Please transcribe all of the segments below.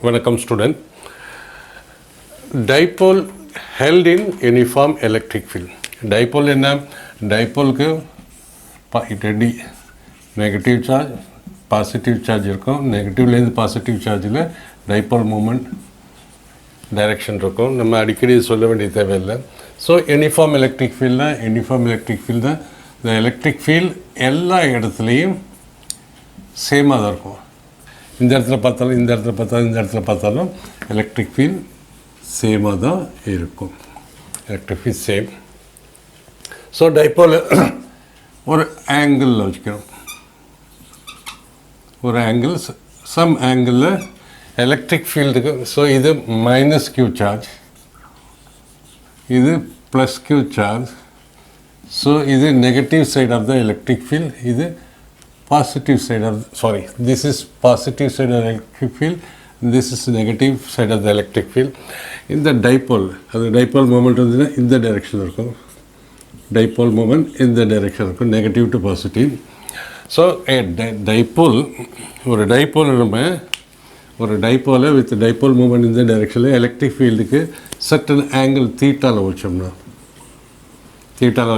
Welcome student. Dipole held in uniform electric field. Dipole என்ன டைபோலுக்கு negative charge positive charge இருக்கும். நெகட்டிவ்லேருந்து positive சார்ஜில் dipole moment direction இருக்கும். நம்ம அடிக்கடி சொல்ல வேண்டிய தேவையில்லை. ஸோ யூனிஃபார்ம் எலக்ட்ரிக் ஃபீல்டில் தான் இந்த எலக்ட்ரிக் ஃபீல்ட் எல்லா இடத்துலையும் சேமாக தான் இருக்கும். இந்த இடத்துல பார்த்தாலும் எலக்ட்ரிக் ஃபீல்ட் சேமாக தான் இருக்கும். Electric field same. So dipole ஒரு ஆங்கிளில் வச்சுக்கிறோம். ஒரு ஆங்கிள் சம் ஆங்கிளில் எலக்ட்ரிக் ஃபீல்டுக்கு. ஸோ இது மைனஸ் q சார்ஜ், இது ப்ளஸ் q சார்ஜ். ஸோ இது negative side of the electric field, இது positive side of this is positive side of the electric field, this is negative side of the electric field. In the dipole, the dipole moment வந்து இந்த direction இருக்கும். Dipole moment இந்த direction இருக்கும், negative to positive. So a dipole, ஒரு டைபோலை with dipole moment இந்த டைரக்ஷனில் electric ஃபீல்டுக்கு certain angle தீட்டாவில்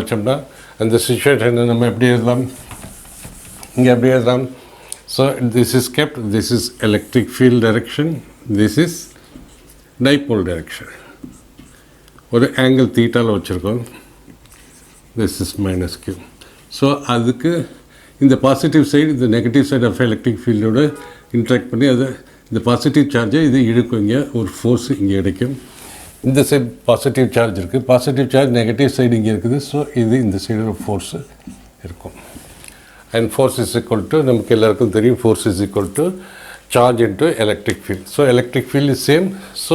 வச்சோம்னா அந்த சுச்சுவேஷனை நம்ம எப்படி எழுதலாம்? இங்கே எப்படி எழுதலாம்? So this is kept, this is electric field direction, this is dipole direction. ஒரு ஆங்கிள் தீட்டாவில் வச்சுருக்கோம். This is minus q. So அதுக்கு இந்த பாசிட்டிவ் சைடு இந்த நெகட்டிவ் சைடு ஆஃப் எலக்ட்ரிக் ஃபீல்டோட இன்ட்ராக்ட் பண்ணி அதை இந்த பாசிட்டிவ் சார்ஜை இது இழுக்கும். இங்கே ஒரு ஃபோர்ஸ் இங்கே கிடைக்கும். இந்த சைடு பாசிட்டிவ் சார்ஜ் இருக்குது, பாசிட்டிவ் சார்ஜ் நெகட்டிவ் சைடு இங்கே இருக்குது. ஸோ இது இந்த சைடு ஒரு ஃபோர்ஸு இருக்கும். And force is equal to, நமக்கு எல்லாருக்கும் தெரியும், force is equal to charge into electric field. So electric field is same. So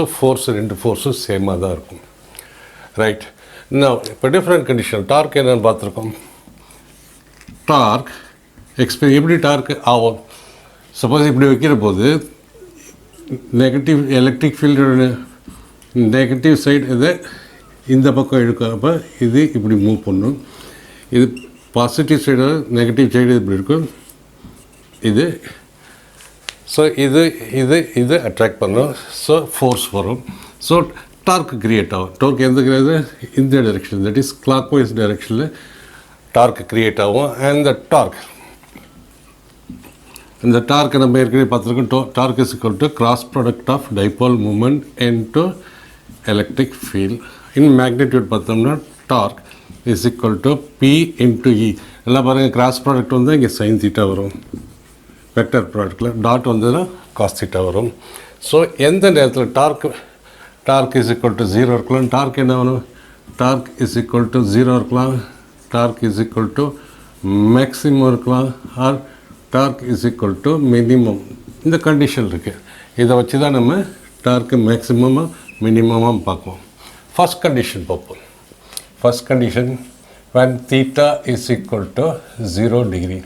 ரெண்டு ஃபோர்ஸும் சேமாக தான் இருக்கும். ரைட். நான் இப்போ டிஃப்ரெண்ட் கண்டிஷன் டார்க் என்னென்னு பார்த்துருக்கோம். டார்க் எப்படி டார்க் ஆகும்? சப்போஸ் இப்படி வைக்கிற போது நெகட்டிவ் எலக்ட்ரிக் ஃபீல்டோட நெகட்டிவ் சைடு இதை இந்த பக்கம் இழுக்கும். அப்போ இது இப்படி மூவ் பண்ணும். இது பாசிட்டிவ் சைடு நெகட்டிவ் சைடு இப்படி இருக்கும். இது ஸோ இது அட்ராக்ட் பண்ணும். ஸோ ஃபோர்ஸ் வரும். ஸோ டார்க் கிரியேட் ஆகும். டார்க் எந்த கிரியேட்? இந்த direction, that is clockwise டைரெக்ஷனில் டார்க் கிரியேட் ஆகும். அண்ட் இந்த டார்க்கை நம்ம ஏற்கனவே பார்த்துருக்கோம். Torque is equal to cross product of dipole moment into electric field. In magnitude பார்த்தோம்னா torque is equal to P into E. எல்லாம் பாருங்கள், கிராஸ் ப்ராடக்ட் வந்து இங்கே சைன் தீட்டா வரும். வெக்டர் ப்ராடக்டில் டாட் வந்ததுன்னா காஸ் தீட்டா வரும். ஸோ எந்த நேரத்தில் டார்க் இஸ் ஈக்குவல் டு 0 இருக்கலாம். டார்க் என்ன வரும்? டார்க் இஸ் ஈக்குவல் டு 0 இருக்கலாம், torque is equal to maximum இருக்கலாம், or torque is equal to minimum. இந்த கண்டிஷன் இருக்குது. இதை வச்சு தான் நம்ம டார்க்கு மேக்ஸிமமாக மினிமமாக பார்ப்போம். ஃபஸ்ட் கண்டிஷன் பார்ப்போம். First condition, when theta is equal to 0 degree,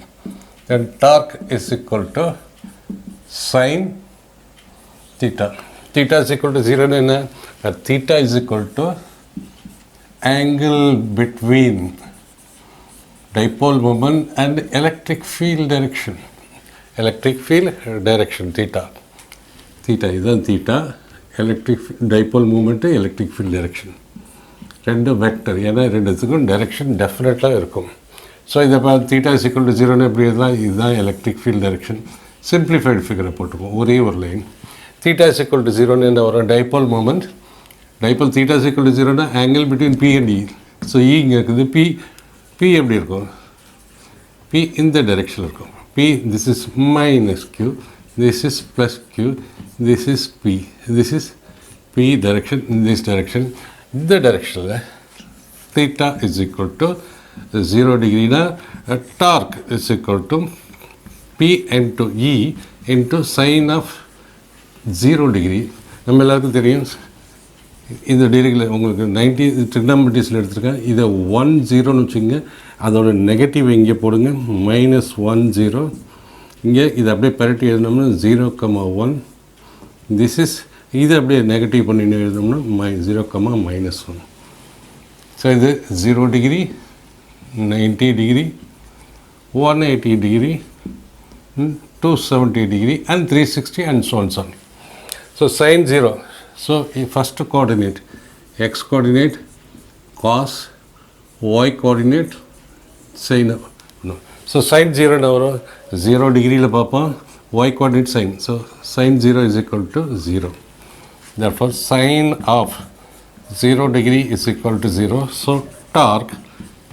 then torque is equal to sin theta. Theta is equal to 0 என்ன? Theta is equal to angle between dipole moment and electric field direction. Electric field direction, theta. இதுதான் theta. Electric dipole moment, electric field direction. ரெண்டு vector, ஏன்னா ரெண்டுத்துக்கும் direction டெஃபினட்டாக இருக்கும். So இதை theta is equal to 0ன்னு எப்படி இருந்தால் இதுதான் எலக்ட்ரிக் ஃபீல்ட் டைரெக்ஷன். சிம்பிளிஃபைடு ஃபிகரை போட்டுப்போம். ஒரே ஒரு line. Theta is equal to 0ன்னு என்ன வரும்? Dipole moment. Dipole theta is equal to 0ன்னா angle between P and E. So E இங்கே இருக்குது. P எப்படி இருக்கும்? P இந்த டைரெக்ஷனில் இருக்கும். P, this is minus Q, this is plus Q, this is P, this is P direction, this direction. இந்த டைரெக்ஷனில் தீட்டா இஸ் ஈக்குவல் டு 0 டிகிரினா torque is equal to P into E into sine of 0 degree. நம்ம எல்லாருக்கும் தெரியும். இந்த டிகிரியில் உங்களுக்கு 90 ட்ரிக்னாமெட்ரிஸில் எடுத்துருக்கேன். இதை 10ன்னு வச்சுங்க. அதோட நெகட்டிவ் இங்கே போடுங்க, -10. இங்கே இதை அப்படியே பரட்டி எழுதினோம்னா 0,1. திஸ் இஸ் இது அப்படியே நெகட்டிவ் பண்ணி எழுதணும்னா 0,-1. ஸோ இது 0 degree, 90 degree, 180 degree, 270 degree and 360 and so on. So sin 0. So first coordinate, x coordinate, cos, y coordinate, sin. No. So sin 0 now 0 degree la papa, y coordinate sin. So sin 0 is equal to 0. Therefore sin of 0 degree is equal to 0. So torque,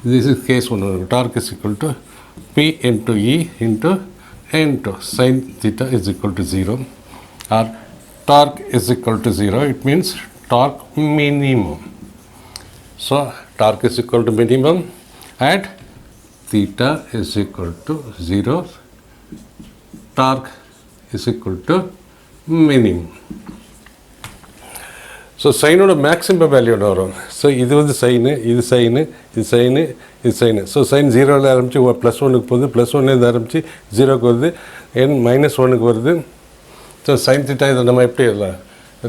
this is case 1, torque is equal to P into E into N2. Sin theta is equal to 0. Or torque is equal to 0. It means torque minimum. So torque is equal to minimum at theta is equal to 0. Torque is equal to minimum. So sin oda maximum value என்ன வரும்? So இது வந்து sin, இது sin, இது sin, இது sin. So sin 0ல ஆரம்பிச்சு plus 1க்கு போகுது, ப்ளஸ் 1லேருந்து ஆரம்பிச்சு 0க்கு வருது, n மைனஸ் 1க்கு வருது. ஸோ sin theta இதை நம்ம எப்படி எழுதலாம்?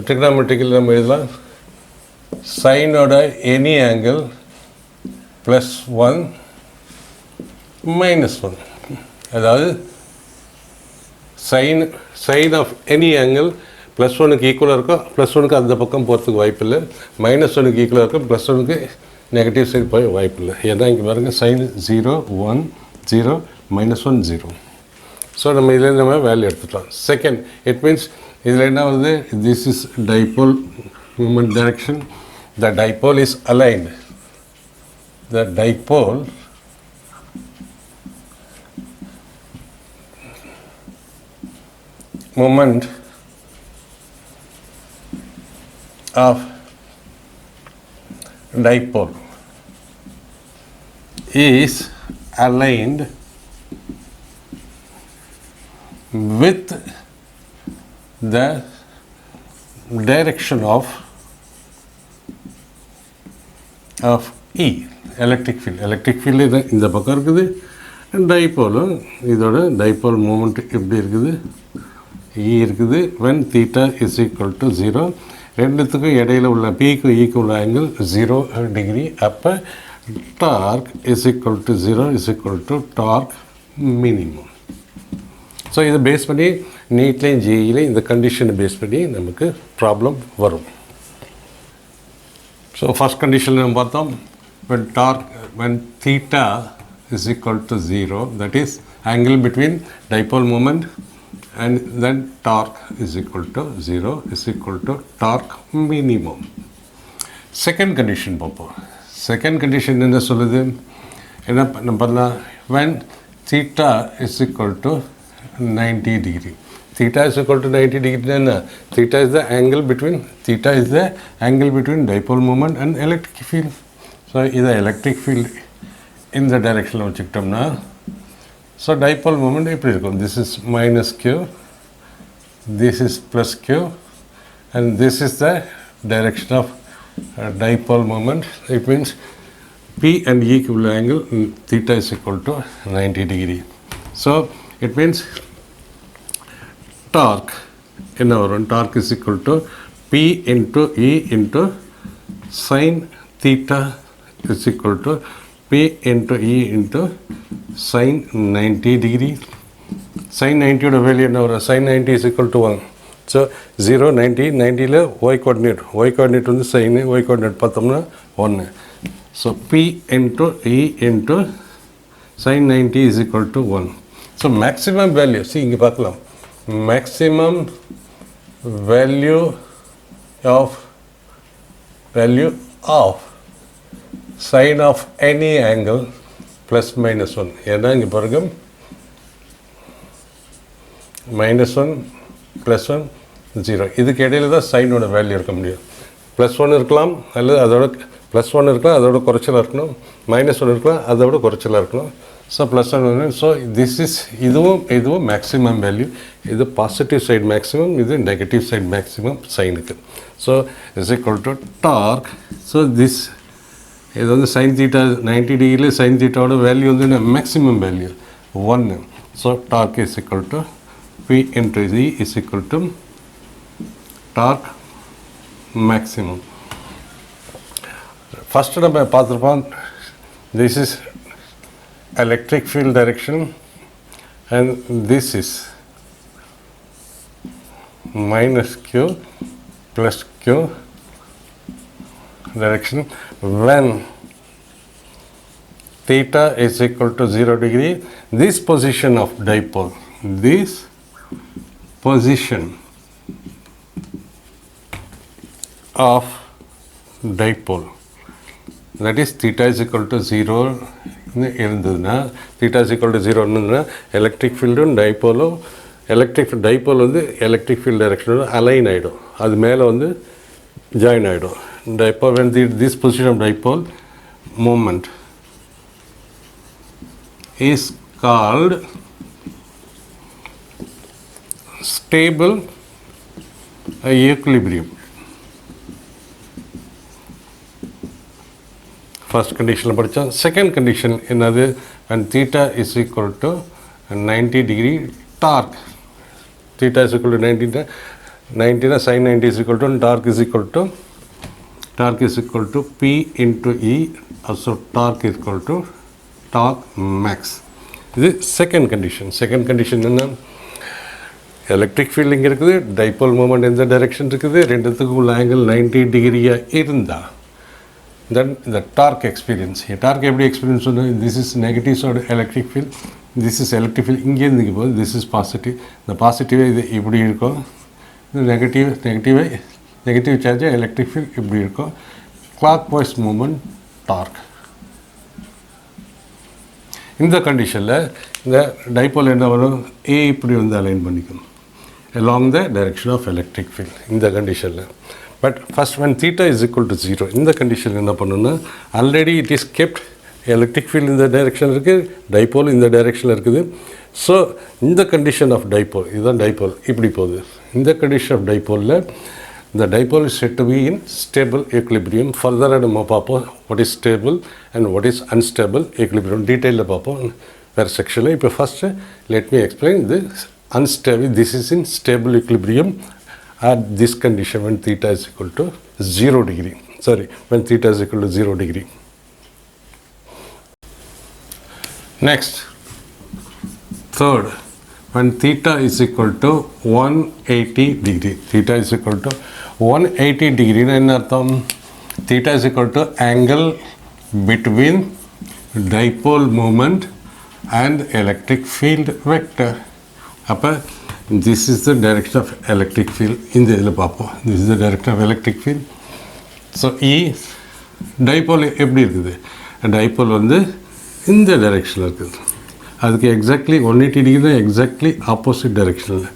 ட்ரிக்னாமெட்ரிக்கல் நம்ம எழுதலாம் சைனோட எனி ஆங்கிள் ப்ளஸ் 1 மைனஸ் 1. அதாவது sin of any angle plus 1க்கு ஈக்குவலாக இருக்கும், ப்ளஸ் 1க்கு அந்த பக்கம் போகிறதுக்கு வாய்ப்பு இல்லை, மைனஸ் 1க்கு ஈக்குவலாக இருக்கும், ப்ளஸ் 1க்கு நெகட்டிவ் சைடு போய் வாய்ப்பு இல்லை. ஏன்னா இங்கே பாருங்கள் சைன் 0 1 0 மைனஸ் 1 0. ஸோ நம்ம இதில் நம்ம வேல்யூ எடுத்துக்கலாம். செகண்ட், இட் மீன்ஸ் இதில் என்ன வருது, this is dipole moment direction, the dipole is aligned, the dipole moment of dipole is aligned with the direction of E, electric field. Electric field இந்த பக்கம் இருக்குது, டைபோலும் இதோட டைபோல் மூமெண்ட் எப்படி இருக்குது, E இருக்குது. when theta is equal to 0, ரெண்டுத்துக்கும் இடையில் உள்ள Pக்கும் Eக்கும் உள்ள ஆங்கிள் 0 டிகிரி. அப்போ torque is equal to 0 is equal to torque minimum. So இதை பேஸ் பண்ணி நீட்லேயும் ஜேஇலையும் இந்த கண்டிஷனை பேஸ் பண்ணி நமக்கு ப்ராப்ளம் வரும். ஸோ ஃபஸ்ட் கண்டிஷனில் நம்ம பார்த்தோம், when theta is equal to 0, that is angle between dipole moment and then torque is equal to 0 is equal to torque minimum. Second condition பார்ப்போம். செகண்ட் கண்டிஷன் என்ன சொல்லுது, என்ன பண்ணலாம், when theta is equal to 90 degree. Theta is equal to 90 degree என்ன, theta is the angle between dipole moment and electric field. So இதை electric field இந்த டைரெக்ஷனில் வச்சுக்கிட்டோம்னா, ஸோ டைபோல் மூமெண்ட் எப்படி இருக்கும், this is minus q, this is plus q, and this is the direction of dipole moment. It means P and E க்கு உள்ள angle theta is equal to 90 degree. So it means torque என்ன வரும், torque is equal to P into E into sin theta is equal to P into E into sin 90 degree. sin 90 ஓட value என்ன வரும், sin 90 is equal to 1. So 0 90 90ல் y coordinate வந்து sin, y coordinate பார்த்தோம்னா 1. So P into E into sin 90 is equal to 1. So maximum value, இங்கே பார்க்கலாம், maximum value of sin of any angle plus minus 1. ஏன்னா இங்கே பாருங்க minus 1 plus 1 0, இதுக்கு இடையில தான் சைனோட வேல்யூ இருக்க முடியும். ப்ளஸ் 1 இருக்கலாம், அல்லது அதோட ப்ளஸ் 1 இருக்கலாம், அதோட குறைச்சலாக இருக்கணும், மைனஸ் 1 இருக்கலாம், அதோட குறைச்சலாக இருக்கணும். So plus 1. So this is இதுவும் மேக்ஸிமம் வேல்யூ, இது பாசிட்டிவ் சைடு மேக்ஸிமம், இது நெகட்டிவ் சைடு மேக்ஸிமம் சைனுக்கு. So is equal to torque. So this இது வந்து சைன் தீட்டா 90 டிகிரியில் சைன் தீட்டாவோட வேல்யூ வந்து maximum value 1. So torque is equal to P into Z is equal to torque maximum. First நம்ம பார்த்துருப்போம், this is electric field direction and this is minus q plus q direction when theta is equal to 0 degree. This position of dipole, this position of dipole, that is theta is equal to 0 இருந்ததுன்னா, theta is equal to 0 இருந்ததுன்னா electric ஃபீல்டும் டைப்போலும் dipole வந்து electric field டைரக்ஷனோட align ஆகிடும், அது மேலே வந்து join ஆகிடும். Dipole when this position of dipole moment is called stable equilibrium. First condition படித்தா. Second condition என்னது? when theta is equal to 90 degree torque. Theta is equal to 90 sin 90 is equal to torque is equal to P into E. Also torque is equal to torque max. இது second condition. Second condition என்ன? Electric field இங்கே இருக்குது, dipole moment எந்த direction இருக்குது, ரெண்டுத்துக்கும் உள்ள angle 90 டிகிரியாக இருந்தால் தென் இந்த டார்க் எக்ஸ்பீரியன்ஸ். டார்க் எப்படி எக்ஸ்பீரியன்ஸ் வந்து this is negative side electric field, this is electric field இங்கேருந்து இங்கே போகுது, திஸ் இஸ் பாசிட்டிவ். இந்த பாசிட்டிவே இது இப்படி இருக்கும், இது நெகட்டிவ் சார்ஜாக எலக்ட்ரிக் ஃபீல்ட் இப்படி இருக்கும். Clockwise moment torque. இந்த கண்டிஷனில் இந்த டைப்போல் என்ன வரும்? ஏ இப்படி வந்து அலைன் பண்ணிக்கணும் along the direction of electric field இந்த கண்டிஷனில். But first when theta is equal to 0 இந்த கண்டிஷனில் என்ன பண்ணணும்னா already it is kept electric field இந்த டைரெக்ஷனில் இருக்குது, டைப்போல் இந்த டைரெக்ஷனில் இருக்குது. ஸோ இந்த கண்டிஷன் ஆஃப் டைப்போல், இதுதான் டைப்போல் இப்படி போகுது. இந்த கண்டிஷன் ஆஃப் டைப்போலில் the dipole is said to be in stable equilibrium. Further நம்ம பார்ப்போம் what is stable and what is unstable equilibrium டீட்டெயிலில் பார்ப்போம் வேறு செக்ஷனில். இப்போ first let me explain this unstable. This is in stable equilibrium at this condition when theta is equal to 0 degree. Sorry, when theta is equal to 0 degree. Next, third, when theta is equal to 180 degree. Theta is equal to 180 degree என்ன அர்த்தம்? Theta is equal to angle between dipole moment and electric field vector. அப்போ this is the direction of electric field. இந்த இதில் பார்ப்போம், this is the direction of electric field. So dipole எப்படி இருக்குது? Dipole வந்து இந்த டைரெக்ஷனில் இருக்குது, அதுக்கு எக்ஸாக்ட்லி 180 டிகிரி தான் எக்ஸாக்ட்லி ஆப்போசிட் டைரெக்ஷனில்.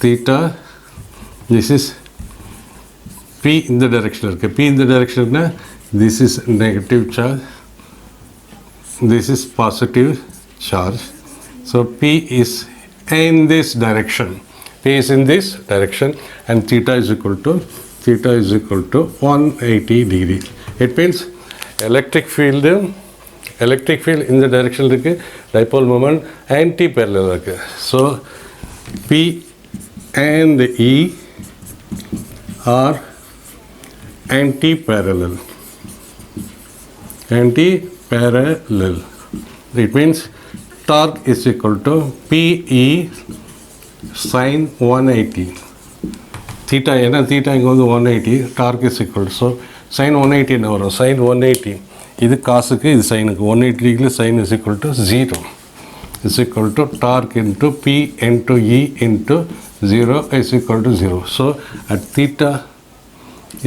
தீட்டா திஸ் இஸ் பி இந்த டைரெக்ஷனில் இருக்குது. பி இந்த டைரெக்ஷன்னா this is negative charge, this is positive charge. So P is in this direction, P is in this direction and theta is equal to 180 degree. It means electric field in the direction இருக்கு, dipole moment anti parallel இருக்கு. So P and E are anti parallel. It means torque is equal to PE sin 180. Theta என்ன? theta இங்கே வந்து 180, torque is equal to, so sin 180 என்ன வரும்? sin 180 இது காசுக்கு இது சைனுக்கு 180 degree sin is equal to 0 is equal to torque into P into E into 0 is equal to 0. So at theta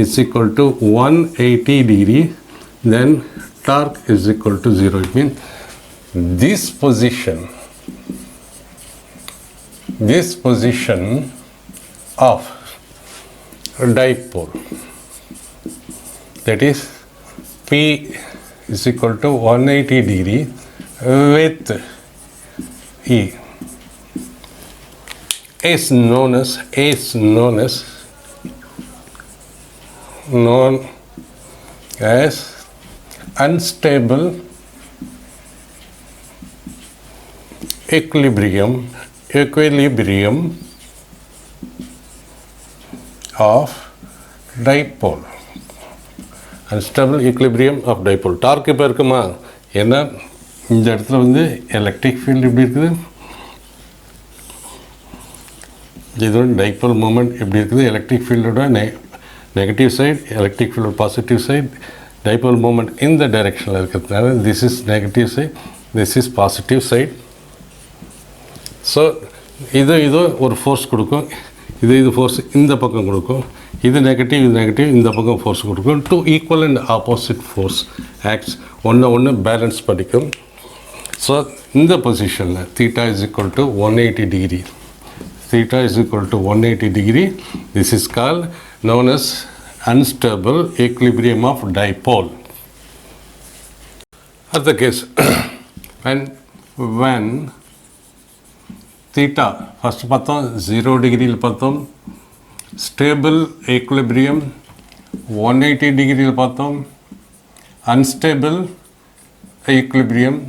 is equal to 180 degree, then torque is equal to 0. It means this position of dipole, that is P is equal to 180 degree with E is known as unstable equilibrium of dipole. Unstable equilibrium of dipole. Torque இப்போ இருக்குமா? ஏன்னா இந்த இடத்துல வந்து electric field இப்படி இருக்குது, இதோட dipole moment எப்படி இருக்குது, எலக்ட்ரிக் ஃபீல்டோட நெகட்டிவ் சைடு, எலக்ட்ரிக் ஃபீல்டோட பாசிட்டிவ் சைடு, டைபோல் மூமெண்ட் இந்த டைரெக்ஷனில் இருக்கிறதுனால this is negative side, this is positive side. So இது ஒரு ஃபோர்ஸ் கொடுக்கும், இது ஃபோர்ஸ் இந்த பக்கம் கொடுக்கும், இது நெகட்டிவ் இந்த பக்கம் ஃபோர்ஸ் கொடுக்கும். Two equal and opposite force acts ஒன்று பேலன்ஸ் பண்ணிக்கும். ஸோ இந்த பொசிஷனில் theta is equal to 180 degree. Theta is equal to 180 degree. This is called known as unstable equilibrium of dipole. Other case when theta first பார்த்தோம் 0 டிகிரியில் பார்த்தோம், stable equilibrium 180 டிகிரியில் பார்த்தோம், unstable equilibrium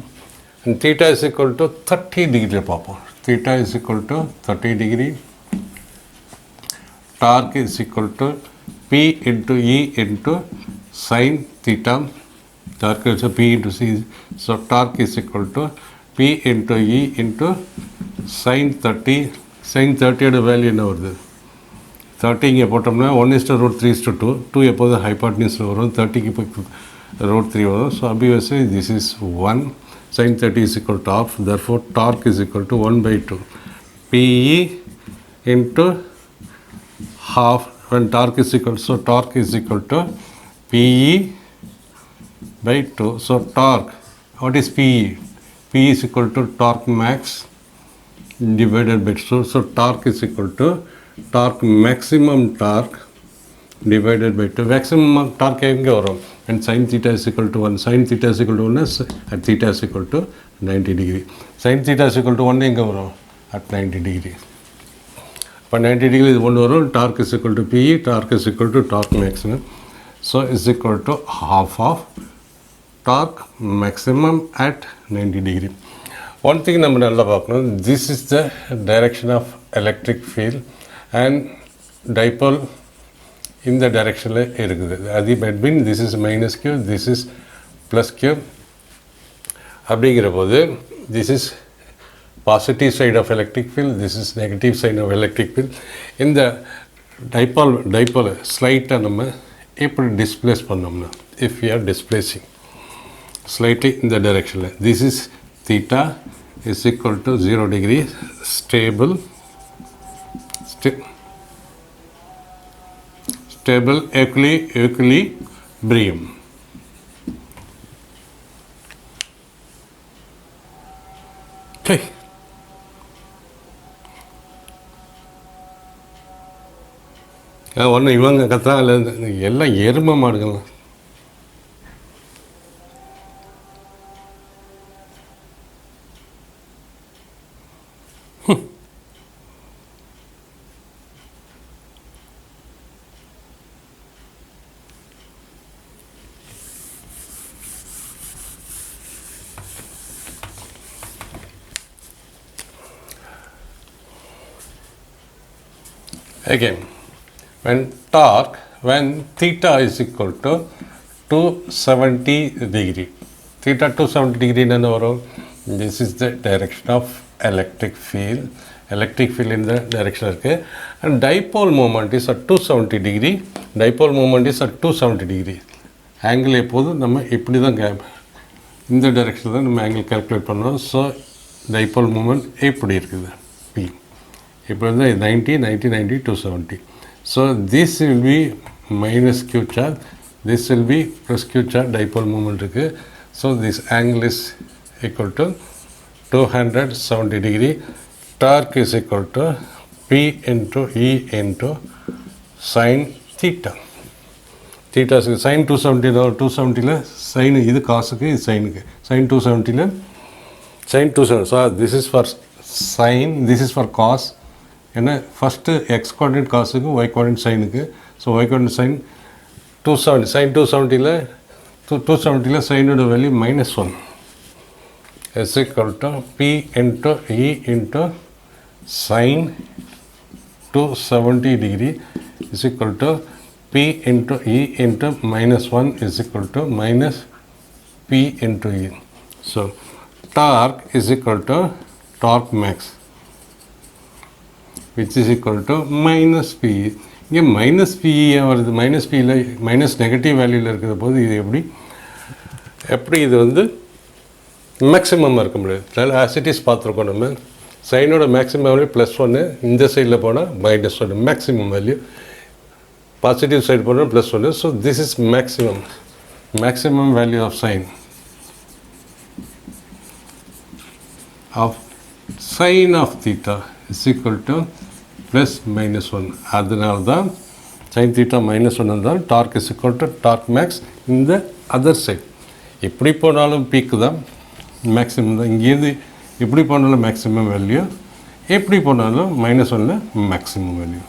and theta is equal to 30 degree பார்ப்போம். Theta is equal to 30 degree. Torque is equal to P into E into sin theta. Torque is P into C. So torque is equal to P into E into sin 30. Sin 30 ஓட value என்ன வருது? 30 இங்கே போட்டோம்னா 1:√3:2. 2 எப்போதும் ஹைபாட்னிஸில் வரும், 30க்கு இப்போ √3 வரும். So obviously this is 1. Sin 30 is equal to half, therefore torque is equal to 1/2 PE into half. When torque is equal, so torque is equal to PE by 2. So torque, what is PE? PE is equal to torque max divided by 2. So torque is equal to torque maximum torque divided by 2. Maximum torque எங்கே வரும்? And sin theta is equal to 1. Sin theta is equal to 1 is at theta is equal to 90 degree. Sin theta is equal to 1 எங்கே வரும்? At 90 degree. இப்போ 90 degree இது ஒன்று வரும். Torque is equal to PE, torque is equal to torque maximum. So is equal to half of torque maximum at 90 degree. One thing நம்ம நல்லா பார்க்கணும், this is the direction of electric field and dipole இந்த டைரெக்ஷனில் இருக்குது. அது between this is minus q, this is plus q அப்படிங்கிற போது this is positive side of electric field, this is negative side of electric field. இந்த dipole ஸ்லைட்டாக நம்ம எப்படி displays பண்ணோம்னா, if we are displacing slightly in the direction, this is theta is equal to 0 degree stable equilibrium. Okay. ஒன்று இவங்க கத்தா இல்லை, எல்லாம் எருமை மாடுகள். Again, when theta is equal to 270 degree, theta 270 degree என்ன வரும்? This is the direction of electric field. Electric field in the direction இருக்கு. And dipole moment is at 270 degree. Dipole moment is at 270 degree. Angle எப்போதும் நம்ம இப்படி தான் இந்த டைரெக்ஷனில் தான் நம்ம ஆங்கிள் கால்குலேட் பண்ணோம். ஸோ டைபோல் மூமெண்ட் இப்படி இருக்குது P. இப்போ வந்து 90, 270. So this will be minus q charge, this will be plus q charge, dipole moment இருக்கு. So this angle is equal to 270 degree. Torque is equal to P into E into sin theta. Theta is sin 270, 270ல sin இது காசுக்கு, இது சைனுக்கு. Sin 270ல sin 270. So this is for sin, this is for cos. ஏன்னா first x coordinate காசுக்கு, y coordinate சைனுக்கு. So y coordinate sine 270, sine 270ல் சைனோட value -1 is equal to P into E into sin 270 degree is equal to P into E into -1 is equal to minus P into E. So torque is equal to torque max. which is equal to minus PE. இங்கே minus BE வருது. Minus பியில் minus negative வேல்யூவில் இருக்கிற போது இது எப்படி இது வந்து மேக்ஸிமமாக இருக்க முடியாது. ஆசிட்டிஸ் பார்த்துருக்கோம் நம்ம. சைனோட மேக்ஸிமம் வேல்யூ +1, இந்த சைடில் போனால் -1 மேக்ஸிமம் வேல்யூ. பாசிட்டிவ் சைடு போனால் +1. So this is maximum value of sine of sin of theta is equal to +-1. அதனால தான் sin theta -1 தான் torque is equal to torque max இந்த அதர் சைட். எப்படி போனாலும் பீக்கு தான் மேக்ஸிமம் தான். இங்கேருந்து எப்படி போனாலும் மேக்ஸிமம் வேல்யூ, எப்படி போனாலும் -1 மேக்ஸிமம் வேல்யூ.